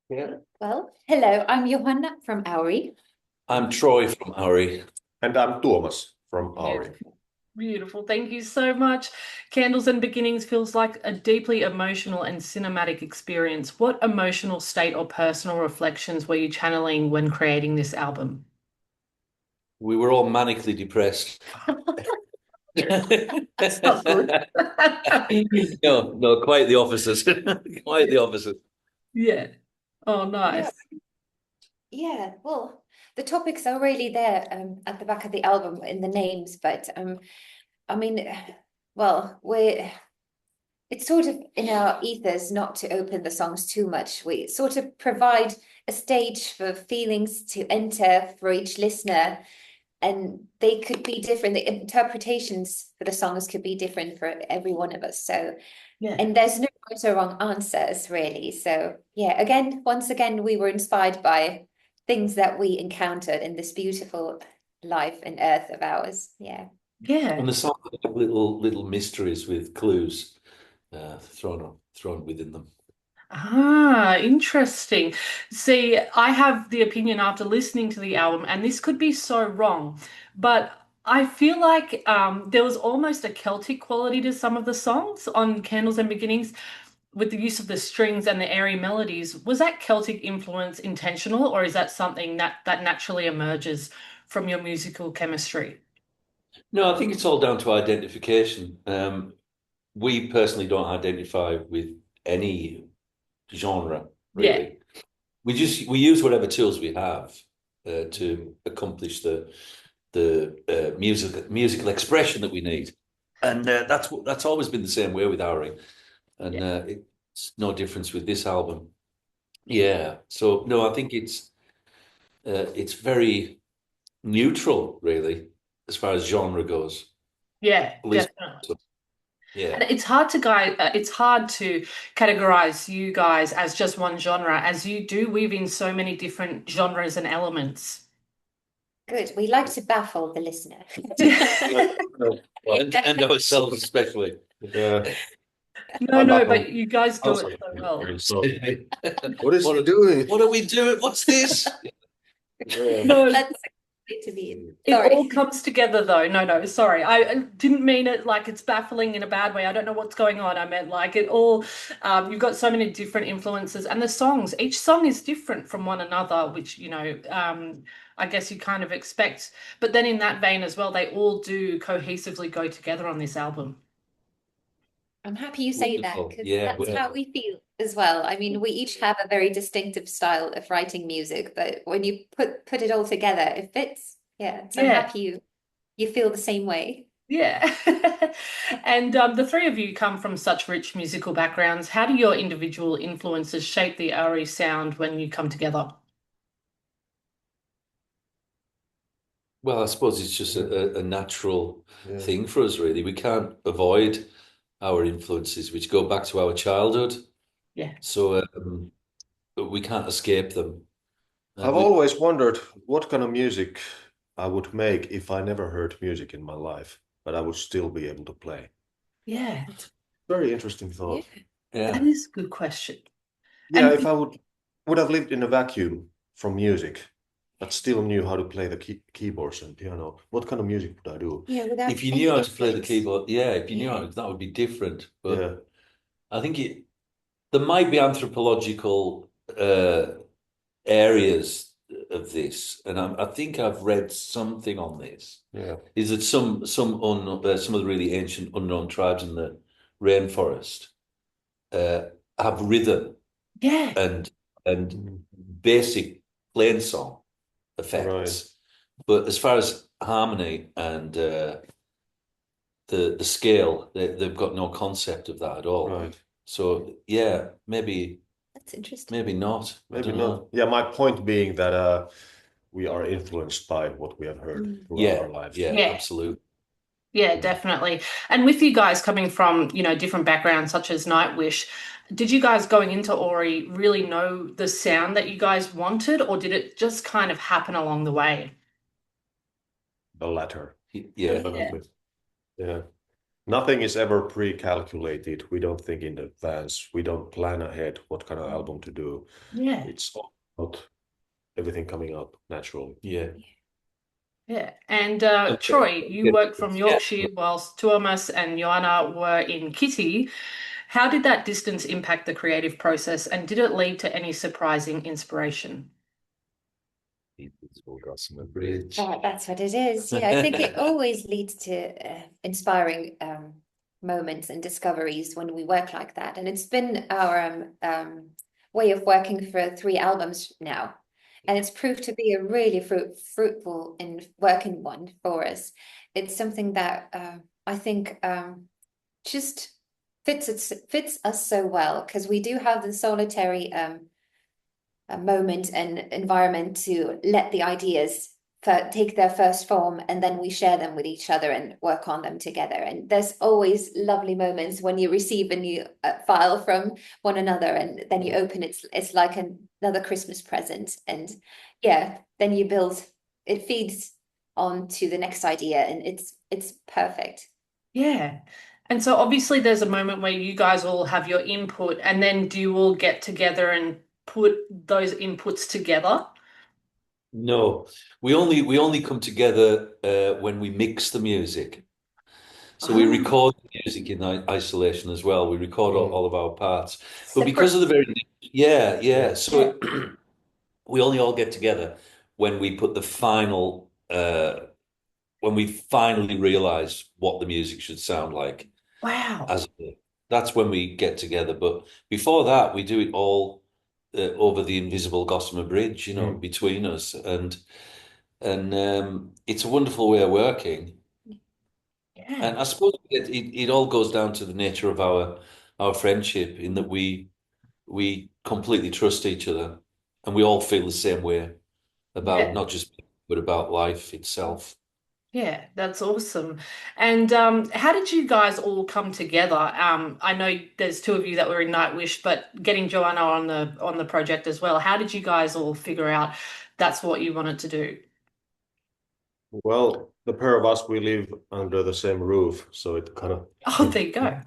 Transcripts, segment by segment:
Yeah. Well, hello, I'm Johanna from Auri. I'm Troy from Auri. And I'm Tuomas from Auri. Beautiful. Beautiful. Thank you so much. Candles and Beginnings feels like a deeply emotional and cinematic experience. What emotional state or personal reflections were you channeling when creating this album? We were all manically depressed. That's not good. No, quite the opposite. Quite the opposite. Yeah. Oh, Yeah, nice. yeah. Well, the topics are really there at the back of the album in the names, but I mean, well, it's sort of in our ethos not to open the songs too much. We sort of provide a stage for feelings to enter for each listener, and they could be different. The interpretations for the songs could be different for every one of us. So, Yeah. and there's no right or wrong answers really. So yeah, once again, we were inspired by things that we encountered in this beautiful life and earth of ours. Yeah. Yeah. And the songs have little mysteries with clues thrown within them. Ah, interesting. See, I have the opinion after listening to the album, and this could be so wrong, but I feel like there was almost a Celtic quality to some of the songs on Candles and Beginnings with the use of the strings and the airy melodies. Was that Celtic influence intentional, or is that something that naturally emerges from your musical chemistry? No, I think it's all down to identification. We personally don't identify with any genre, Yeah, really. We use whatever tools we have to accomplish the musical expression that we need, and that's always been the same way with Auri, and yeah. it's no difference with this album. Yeah, so no, I think it's very neutral, really, as far as genre goes. Yeah, At least, definitely. so, yeah. And it's hard to categorize you guys as just one genre, as you do weave in so many different genres and elements. Good. We like to baffle the listener. And ourselves especially. Yeah, No, I'm no, baffled. but you guys do Also, it so well. so what is he doing? What are we doing? What's this? Yeah. No, That's great to be in. it all Sorry. comes together though. No, no, sorry. I didn't mean it like it's baffling in a bad way. I don't know what's going on. I meant like it all, you've got so many different influences and the songs, each song is different from one another, which, I guess you kind of expect. But then in that vein as well, they all do cohesively go together on this album. I'm happy you say that Wonderful. because Yeah, that's how wonderful. we feel as well. I mean, we each have a very distinctive style of writing music, but when you put it all together, it fits. Yeah, so I'm Yeah. happy you feel the same way. Yeah. And the three of you come from such rich musical backgrounds. How do your individual influences shape the Auri sound when you come together? Well, I suppose it's just a natural Yeah. thing for us, really. We can't avoid our influences, which go back to our childhood. Yeah. So we can't escape them. I've We, always wondered what kind of music I would make if I never heard music in my life, but I would still be able to play. Yeah. Very interesting Yeah. thought. That yeah. is a good question. Yeah, And if I would have lived in a vacuum from music, but still knew how to play the keyboards and piano, what kind of music would I do? Yeah, without If you any knew how to play the influence. keyboard, yeah, if you knew how Yeah. to, that would be different. But Yeah, I think there might be anthropological areas of this, and I think I've read something on this. yeah, Is that some of the really ancient unknown tribes in the rainforest uh, have rhythm yeah. and mm, basic plain song right, effects, but as far as harmony and the scale, they've got no concept of that at all. right. So yeah, maybe That's interesting. maybe not. I Maybe don't not. know. Yeah, my point being that we are influenced by what we have heard Mm. throughout Yeah, our lives. yeah, Yeah. absolutely. Yeah, definitely. And with you guys coming from, different backgrounds such as Nightwish, did you guys going into Ori really know the sound that you guys wanted, or did it just kind of happen along the way? The latter, Yeah, Yeah. definitely. Yeah. Nothing is ever pre-calculated. We don't think in advance. We don't plan ahead what kind of album to do. Yeah. It's all about everything coming out naturally. Yeah. Yeah. And Okay. Troy, you worked from Yeah. Yorkshire whilst Tuomas and Johanna were in Kitty. How did that distance impact the creative process, and did it lead to any surprising inspiration? Gossamer Bridge. That's what it is. Yeah, I think it always leads to inspiring moments and discoveries when we work like that. And it's been our way of working for 3 albums now. And it's proved to be a really fruitful and working one for us. It's something that I think just fits us so well, because we do have the solitary a moment and environment to let the ideas take their first form, and then we share them with each other and work on them together. And there's always lovely moments when you receive a new file from one another, and then you open it. It's like another Christmas present, and yeah, then you build. It feeds on to the next idea, and it's perfect. Yeah. And so obviously there's a moment where you guys all have your input, and then do you all get together and put those inputs together? No, we only come together when we mix the music. So we record the music in isolation as well. We record all of our parts. But because of the so we only all get together when we put the final when we finally realize what the music should sound like. Wow. That's when we get together. But before that, we do it all over the invisible Gossamer Bridge, between us, and it's a wonderful way of working. Yeah. And I suppose it all goes down to the nature of our friendship, in that we completely trust each other, and we all feel the same way about not just music, but about life itself. Yeah, that's awesome. And how did you guys all come together? I know there's 2 of you that were in Nightwish, but getting Johanna on the project as well. How did you guys all figure out that's what you wanted to do? Well, the pair of us, we live under the same roof, so it kind of. Oh, there you go.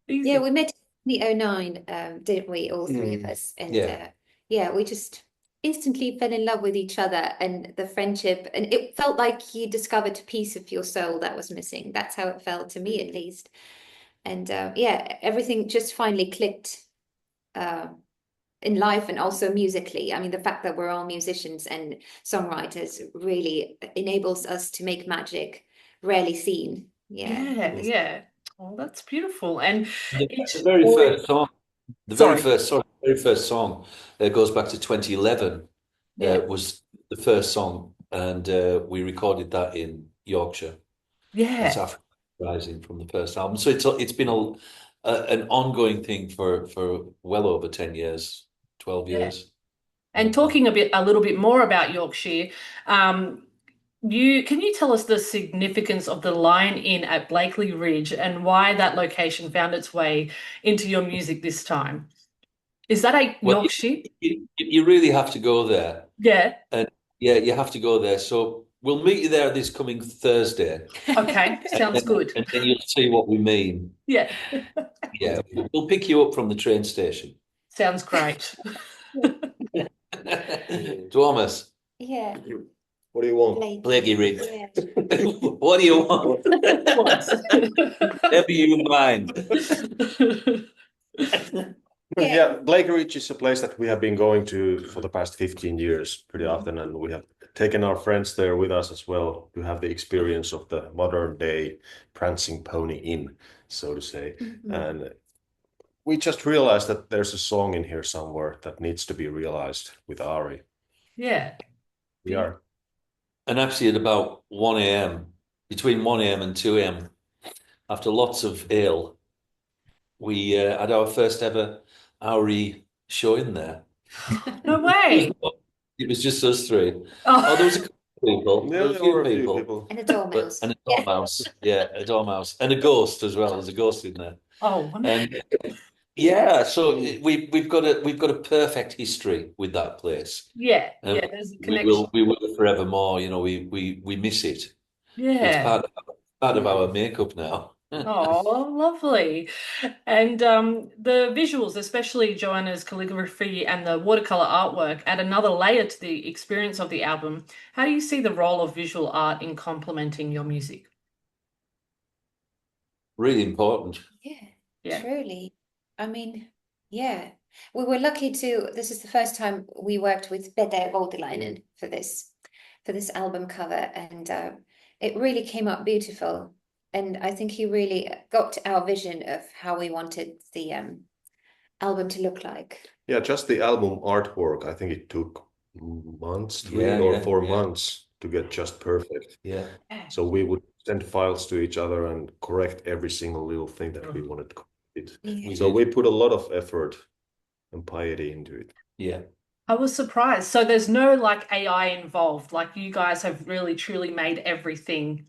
Yeah, we met in the 09, didn't we? All 3 of us, and we just instantly fell in love with each other and the friendship, and it felt like you discovered a piece of your soul that was missing. That's how it felt to me, at least. And everything just finally clicked in life, and also musically. I mean, the fact that we're all musicians and songwriters really enables us to make magic rarely seen. Yeah. Well, that's beautiful. And The very first song, very first song goes back to 2011. Was the first song, and we recorded that in Yorkshire. It's Africa Rising from the first album. So it's been an ongoing thing for well over 10 years, 12 years. And talking a little bit more about Yorkshire, can you tell us the significance of the line-in at Blakey Ridge and why that location found its way into your music this time? Is that Yorkshire? You really have to go there. Yeah. And you have to go there. So we'll meet you there this coming Thursday. Okay, sounds good. And then you'll see what we mean. Yeah. Yeah, we'll pick you up from the train station. Sounds great. Thomas. Yeah. What do you want? Blakey Ridge. Yeah. What do you want? Whatever you mind. Yeah, Blakey Ridge is a place that we have been going to for the past 15 years pretty often, and we have taken our friends there with us as well to have the experience of the modern day prancing pony inn, so to say. And we just realized that there's a song in here somewhere that needs to be realized with Auri. Yeah. We are. And actually at about 1 a.m., between 1 a.m. and 2 a.m., after lots of ale, we had our first ever Auri show in there. No way. It was just us 3. Oh, there was a couple of people. Yeah, There was a few people. And a dormouse. And a dormouse. Yeah, a dormouse. And a ghost as well. There's a ghost in there. Oh, wonderful. And so we've got a perfect history with that place. Yeah, there's a connection. We will forevermore. We miss it. Yeah. It's part of Part of our makeup now. Oh, lovely. And the visuals, especially Johanna's calligraphy and the watercolor artwork, add another layer to the experience of the album. How do you see the role of visual art in complementing your music? Really important. Yeah, truly. I mean, yeah, we were lucky this is the first time we worked with Bede Voutilainen for this album cover, and it really came out beautiful. And I think he really got our vision of how we wanted the album to look like. Yeah, just the album artwork, I think it took months, 3 Yeah, or yeah, 4 yeah. months to get just perfect. Yeah. So we would send files to each other and correct every single little thing that we wanted to complete. Yeah. So we put a lot of effort and piety into it. Yeah. I was surprised. So there's no like AI involved. Like you guys have really truly made everything.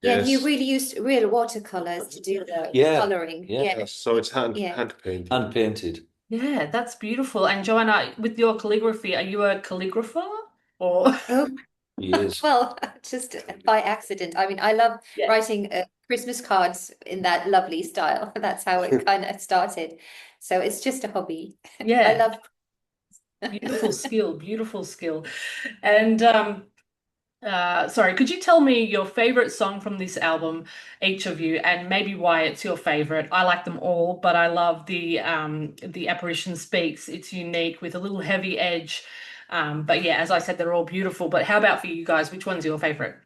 Yeah, Yes. you really used real watercolors to do the Yeah, coloring. yeah. Yeah. Yes, so it's hand painted. Hand painted. Yeah, that's beautiful. And Johanna, with your calligraphy, are you a calligrapher or? Oh, Yes. well, just by accident. I mean, I love Yeah. writing Christmas cards in that lovely style. That's how it kind of started. So it's just a hobby. I Yeah, love. beautiful skill, beautiful skill. And sorry, could you tell me your favorite song from this album, each of you, and maybe why it's your favorite? I like them all, but I love the Apparition Speaks. It's unique with a little heavy edge. But yeah, as I said, they're all beautiful. But how about for you guys? Which one's your favorite?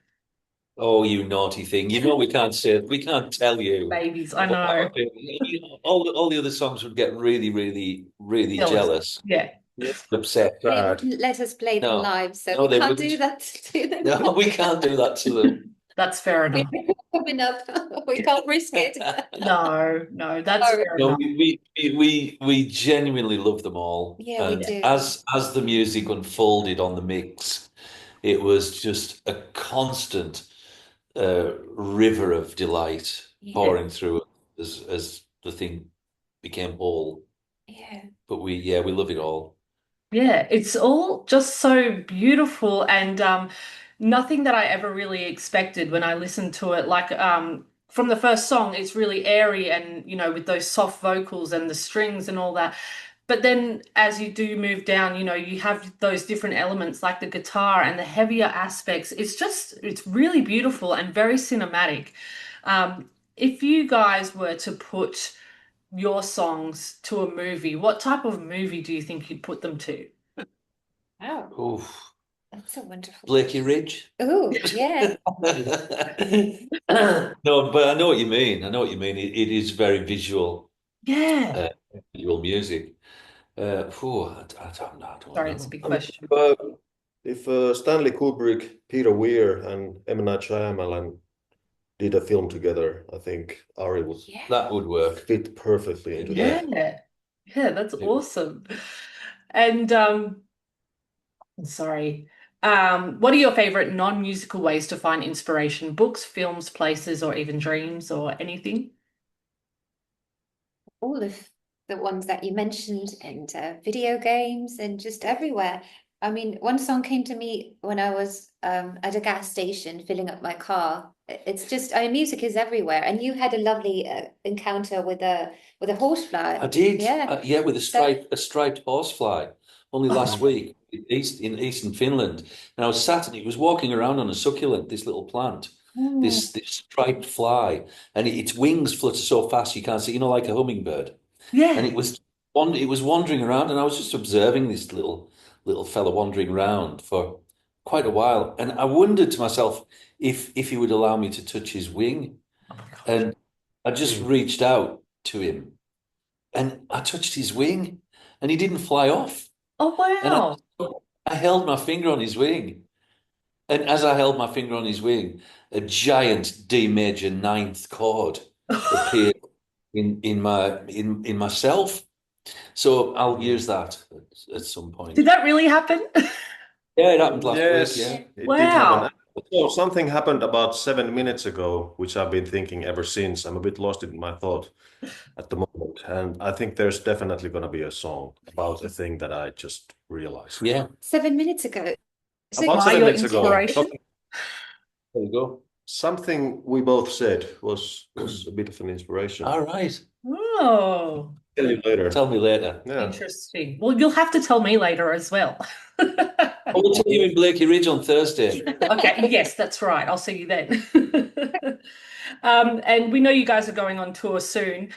Oh, you naughty thing. You know we can't tell you. Babies, I know. All the other songs would get really, really, really jealous. Yeah. Upset. They wouldn't let us play them No. live, so No, we they can't do wouldn't. that to them. No, we can't do that to them. That's fair enough. We're coming up. We can't risk it. No, that's Sorry. fair No, enough. we genuinely love them all. Yeah, we And do. as the music unfolded on the mix, it was just a constant river of delight Yeah. pouring through as the thing became whole. Yeah. But we love it all. Yeah, it's all just so beautiful and nothing that I ever really expected when I listened to it. Like from the first song, it's really airy and with those soft vocals and the strings and all that. But then as you do move down, you have those different elements like the guitar and the heavier aspects. It's really beautiful and very cinematic. If you guys were to put your songs to a movie, what type of movie do you think you'd put them to? Wow, Oh, that's a wonderful. Blakey Ridge. Oh, yeah. No, but I know what you mean. I know what you mean. It is very visual, Yeah. visual music. I don't Sorry, know. it's a big question. If Stanley Kubrick, Peter Weir, and M. Night Shyamalan did a film together, I think Auri would Yeah. That would work. fit perfectly into Yeah. that. Yeah, that's awesome. And sorry. What are your favorite non-musical ways to find inspiration? Books, films, places, or even dreams or anything? All of the ones that you mentioned, and video games, and just everywhere. I mean, one song came to me when I was at a gas station filling up my car. It's just, music is everywhere. And you had a lovely encounter with a horsefly. I did. Yeah. With a striped horsefly only last week in eastern Finland. And I was sat and he was walking around on a succulent, this little plant, this striped fly, and its wings flutter so fast you can't see, like a hummingbird. Yeah. And it was wandering around, and I was just observing this little fella wandering around for quite a while. And I wondered to myself if he would allow me to touch his wing. Oh my gosh. And I just reached out to him and I touched his wing and he didn't fly off. Oh, And wow. I held my finger on his wing. And as I held my finger on his wing, a giant D major ninth chord appeared in myself. So I'll use that at some point. Did that really happen? Yeah, it happened last Yes, week. Yeah. it did Wow. happen. So something happened about 7 minutes ago, which I've been thinking ever since. I'm a bit lost in my thought at the moment. And I think there's definitely going to be a song about a thing that I just realized. Yeah. 7 minutes ago. So About By 7 your minutes ago. inspiration? There you go. Something we both said was a bit of an inspiration. All right. Oh, Tell you later. Tell me later. Yeah. interesting. Well, you'll have to tell me later as well. I will tell you in Blakey Ridge on Thursday. Okay, yes, that's right. I'll see you then. And we know you guys are going on tour soon.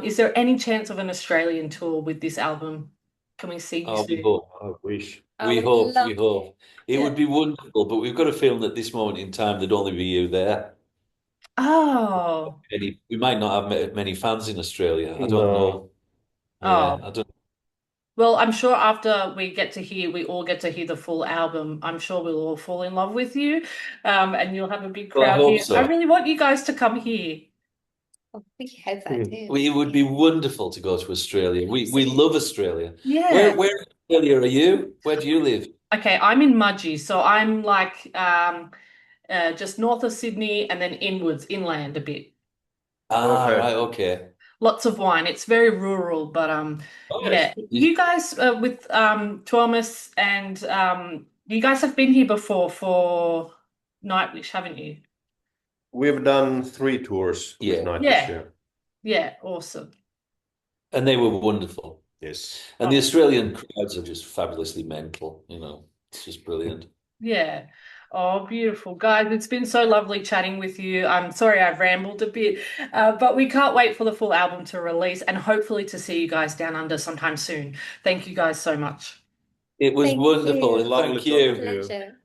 Is there any chance of an Australian tour with this album? Can we see you Oh, we soon? hope. I wish. I We would hope. love We hope. It Yeah. would be wonderful, but we've got a feeling that this moment in time there'd only be you there. Oh, We might not have many fans in Australia. I don't No. know. oh. Yeah, I don't. Well, I'm sure after we all get to hear the full album, I'm sure we'll all fall in love with you. And you'll have a big Well, I crowd hope here. so. I really want you guys to come here. Oh, we hope that too. It would be wonderful to go to Australia. We love Australia. Yeah. Where in Australia are you? Where do you live? Okay, I'm in Mudgee, so I'm like just north of Sydney and then inwards, inland a bit. Ah, Okay. right, okay. Lots of wine. It's very rural, but Oh, yeah. yes. You guys with Tuomas and you guys have been here before for Nightwish, haven't you? We've done 3 tours Yeah. with Nightwish. Yeah. Yeah. Yeah, awesome. And they were wonderful. Yes. And the Australian crowds are just fabulously mental, It's just brilliant. Yeah. Oh, beautiful. Guys, it's been so lovely chatting with you. I'm sorry I've rambled a bit, but we can't wait for the full album to release and hopefully to see you guys down under sometime soon. Thank you guys so much. It was Thank wonderful, you. and Lovely thank you. talking to you. Pleasure.